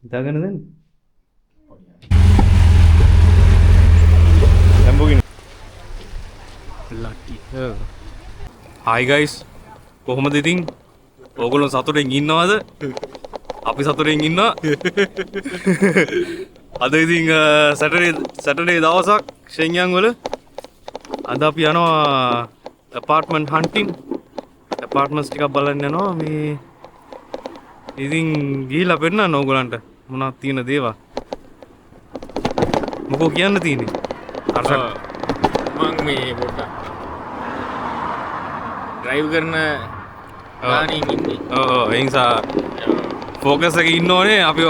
ඉතාගෙන දෙන්න. Lamborghini. Lucky hell. Hi guys. කොහොමද ඉතින්? ඕගොල්ලෝ සතුටින් ඉන්නවද? අපි සතුටින් ඉන්නවා. අද ඉතින් සැටර්ඩේ දවසක් Shenyang වල. අද අපි යනවා apartment hunting. apartments ටිකක් බලන්න යනවා. මේ ඉතින් ගිහිල්ලා පෙන්නන්න ඕගොල්ලන්ට මොනවද තියෙන දේවල්. මොකෝ කියන්න තියෙන්නේ? අරසක් මං මේ පොඩ්ඩක් ඩ්‍රයිව් කරන ගානින් ඉන්නේ. ඔව් ඒ නිසා ෆෝකස් එකේ ඉන්න ඕනේ අපි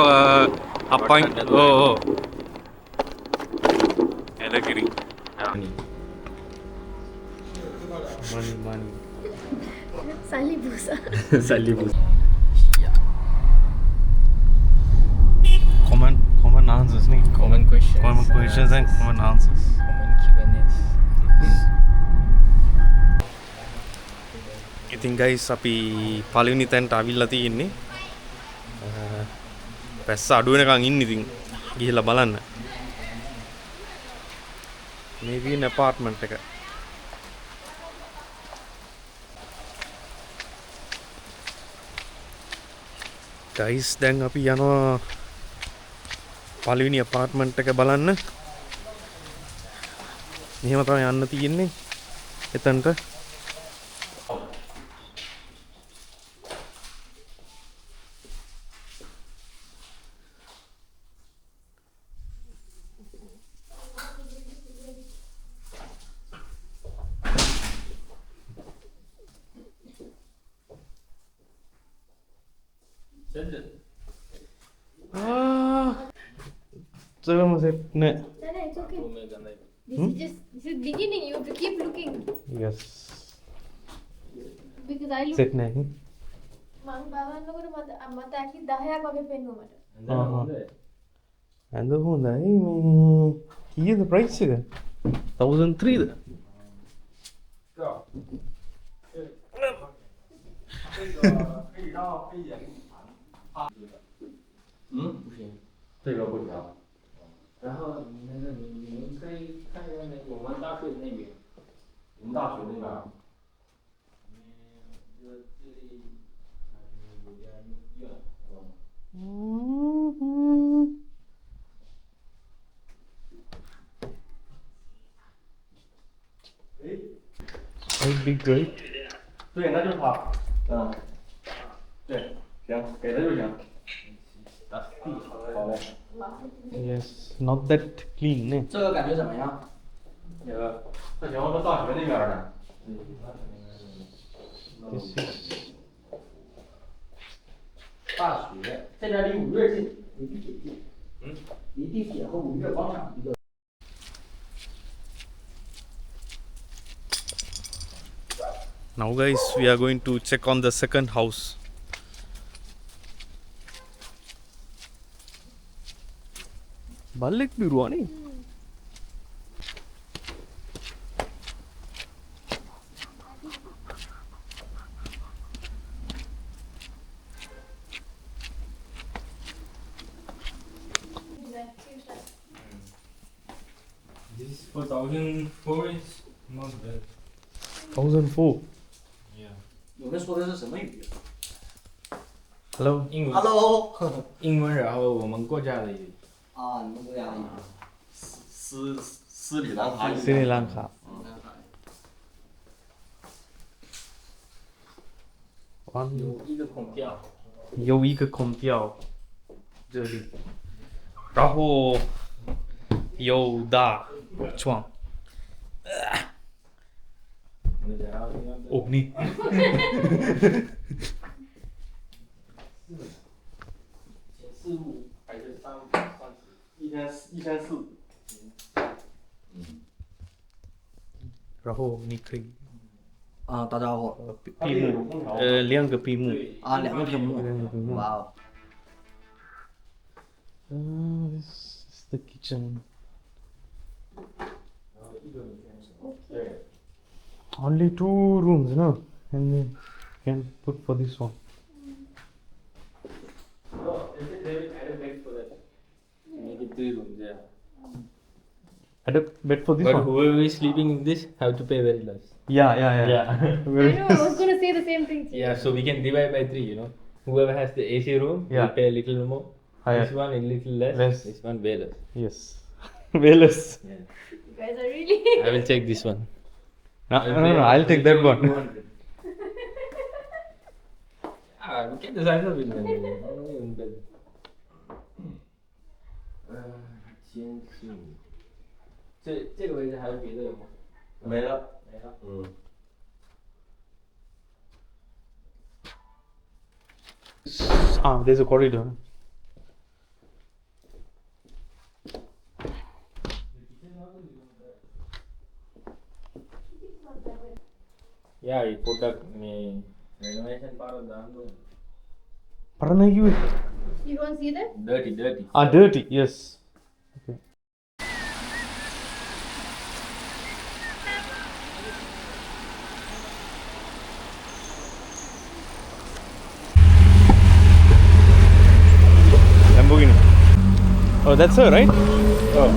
අප්පන් ඔව් එලකිරි money Sali busa. සල්ලි පුස් common answers නේ common questions and common answers. common Q&As. ඉතින් guys අපි පළවෙනි තැනට අවිල්ලා තියෙන්නේ. පැස්ස අඩු වෙනකන් ඉන්න ඉතින් ගිහිල්ලා බලන්න. මේ තියෙන apartment එක. guys දැන් අපි යනවා පළවෙනි apartment එක බලන්න. මෙහෙම තමයි යන්න තියෙන්නේ එතනට. Terima set ne. No, it's okay. This is beginning. You have to keep looking Yes. because I look. Set ne. මං බලනකොට මට ඇකි 10ක් වගේ පෙන්නුවා මට. ඇඳ හොඳයි. මේ කීයද price එක? 1003ද?然后你们可以看一下我们大学那边，我们大学那边，这里有点远，How big right? 对，那就是它，对，行，给他就行。好嘞。 Yes, not that clean 呢。这个感觉怎么样？那个，这行，这大学那边的。This is 大学这边离五月近，离地铁近。离地铁和五月广场比较。 Now guys, we are going to check on the second house. බල්ලෙක් බිරුවා නේ. This is for 1004 is not bad. 1004. Yeah. 你们说的是什么语 Hello. 英文 ？Hello。英文，然后我们国家的语。啊，你们国家的语。斯里兰卡语。斯里兰卡。有一个空调。有一个空调，这里，然后有大床。哦，你。4还是1400？1400。然后你可以啊，打招呼。闭幕，2个闭幕。啊，2个屏幕。 2个屏幕。哇哦。 This is the kitchen. Only 2 rooms, no? And then you can put for this one. bed for this But one. whoever is sleeping in this have to pay very less. Yeah. Yeah. I know, I was gonna say the same thing. Yeah, so we can divide by 3, Whoever has the AC room Yeah. will pay a little more. Higher. This one a little less. Less. This one way less. Yes. Way less. Yeah. You guys are really. I will take this one. No, I'll take that one. Ah, look at the size of it, man. In bed. 监听。这个位置还有别的有吗？没了。没了。There's a corridor. Yeah, I put up me renovation part of the room. Paranai you. You don't see that? Dirty. Dirty. Yes. Okay. Lamborghini. Oh, that's her, right? Oh.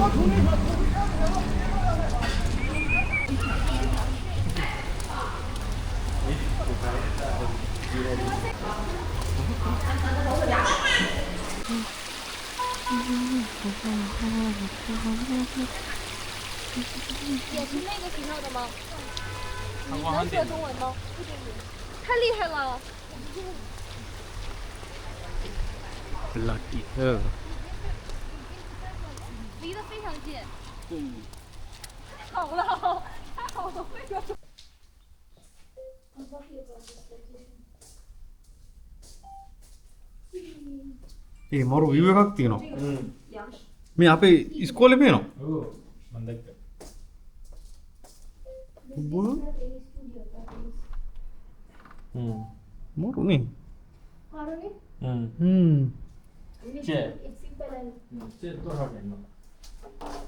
Bloody hell. 离得非常近。好了，太好了，为什么ඒ මරු view එකක් තියෙනවා. මේ අපේ ඉස්කෝලේ පේනවා. Oh, mandek. මරු නේ. Haruni? Chair. It's simple and 这多少钱呢？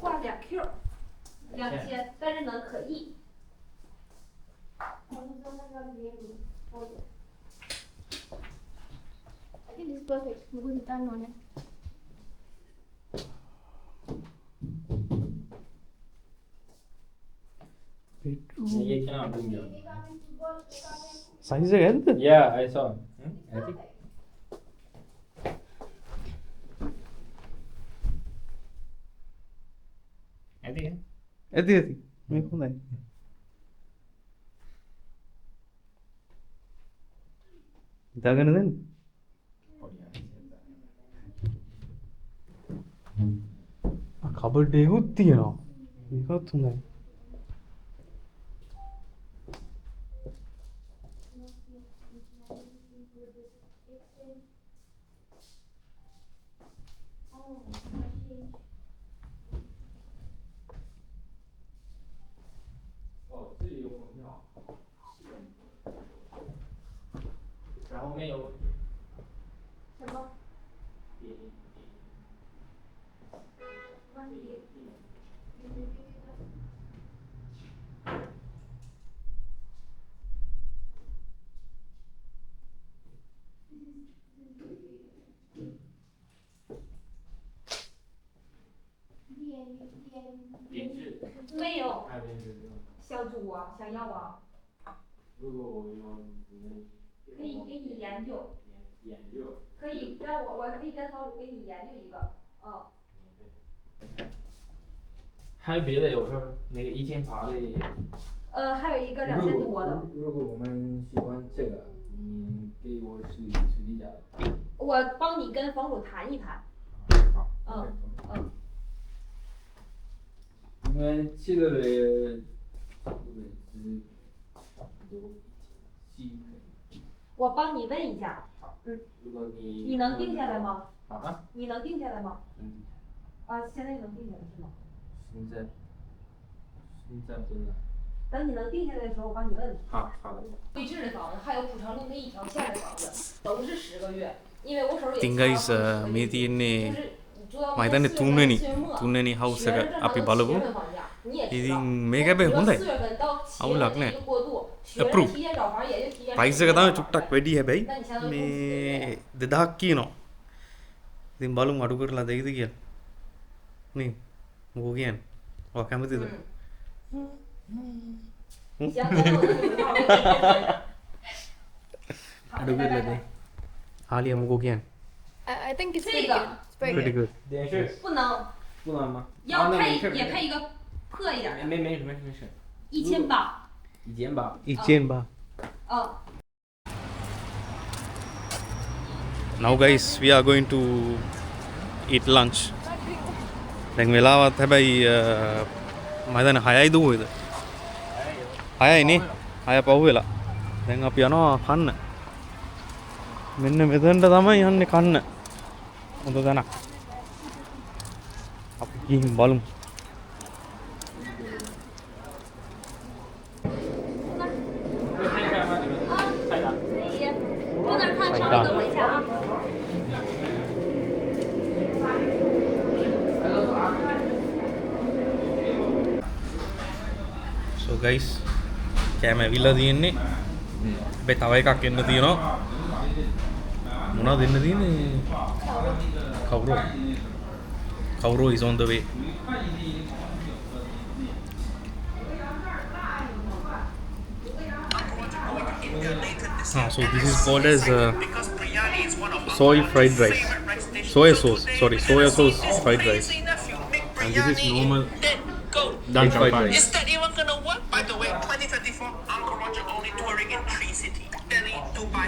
挂2Q，2000，但是呢可以。I think this is perfect. We're done on it. ये क्या बन गया? Size එක ඇද්ද? Yeah, I saw. I think. ඇති. මේක හොඳයි. හිතාගෙන දෙන්න. කබඩ් එකකුත් තියෙනවා. මේකත් හොඳයි.没有。小组啊，想要啊？如果我要可以给你研究。可以让我可以跟小组给你研究一个。还有别的有说那个1000爬的。还有一个2000多的。如果我们喜欢这个，你给我水滴价。我帮你跟房主谈一谈。好。因为这个位置差不多我帮你问一下。如果你能定下来吗？啊？你能定下来吗？现在能定下来是吗？现在不能。等你能定下来的时候，我帮你问问。好的。对峙的房子，还有普长路那一条线的房子，都是10个月，因为我手里。ඉතින් guys මේ තියෙන්නේ මම හිතන්නේ තුන්වෙනි house එක අපි බලමු. ඉතින් මේක හැබැයි හොඳයි. අවුලක් නැහැ. approve. price එක තමයි චුට්ටක් වැඩි හැබැයි මේ 2000ක් කියනවා. ඉතින් බලමු අඩු කරලා දෙයිද කියලා. නේ මොකෝ කියන්නේ? ඔය කැමතිද? 想跟我的女朋友。 අඩු කරලාද? ආලියා මොකෝ කියන්නේ? I think it's 这 pretty 个 good. It's very Pretty good. good. 电视不能，不能吗？要配没事也配一个破一点的，没事。 1800。 1800。 ඉච්චෙන් බා. 嗯， Now guys, we are going to eat lunch. දැන් වෙලාවත් හැබැයි මම හිතන්නේ 6යි දුවේද? 6යි නේ. 6 පහු වෙලා. දැන් අපි යනවා කන්න. මෙන්න මෙතනට තමයි යන්නේ කන්න. හොඳ තැනක්. අපි ගිහින් බලමු. 不能看，稍微等我一下啊。 So guys, කෑම ඇවිල්ලා තියෙන්නේ. හැබැයි තව එකක් එන්න තියෙනවා. මොනවද දෙන්න තියෙන්නේ? කවුරෝ is on the way. So this is called as soy fried rice. Soya sauce fried rice. And this is normal dal fried rice. Is that even gonna work? By the way, 2024, Uncle Roger only touring in 3 cities: Delhi, Dubai.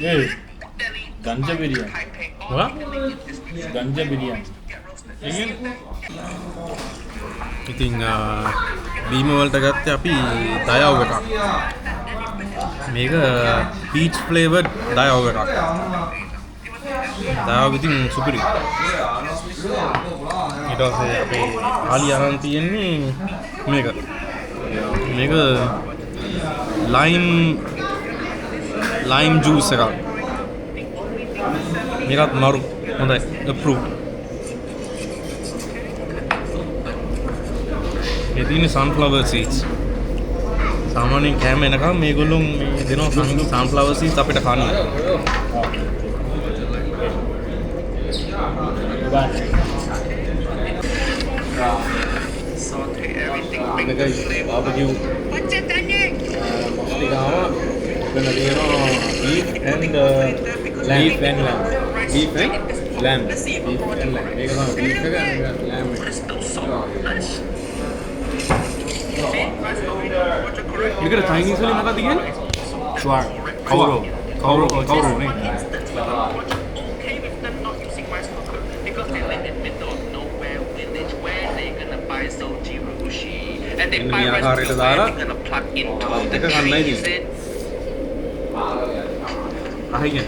Hey, Delhi, ganja biryani. Taipei. What? Ganja biryani. ඉතින් බීම වලට ගත්තේ අපි දයාව එකක්. මේක peach ෆ්ලේවර්ඩ් දයාව එකක්. දයාව ඉතින් සුපිරි. ඊට පස්සේ අපේ ආලි අරන් තියෙන්නේ මේක. මේක ලයිම් ජූස් එකක්. මේකත් මරු හොඳයි අප්‍රූව්. මේ තියෙන්නේ sunflower seeds. සාමාන්‍යයෙන් කෑම එනකම් මේගොල්ලෝ මේ දෙනවා sunflower seeds අපිට කන්න. Saute everything. Ini guys, barbecue. What's it, Daniel? Tiga gonna be beef and lamb. Beef and lamb. Beef and lamb. Beef and lamb. Ini kan beef and lamb. Crystal salt. Nice. Ini kan Chinese wali makan tiga? Sure. Kauro nih. Okay with them not using rice cooker because they live in middle of nowhere village where they gonna buy soji rushi and they Ini buy yang rice akar cooker itu where darah. they gonna plug into the Kita kan lagi. trees in. Akhirnya.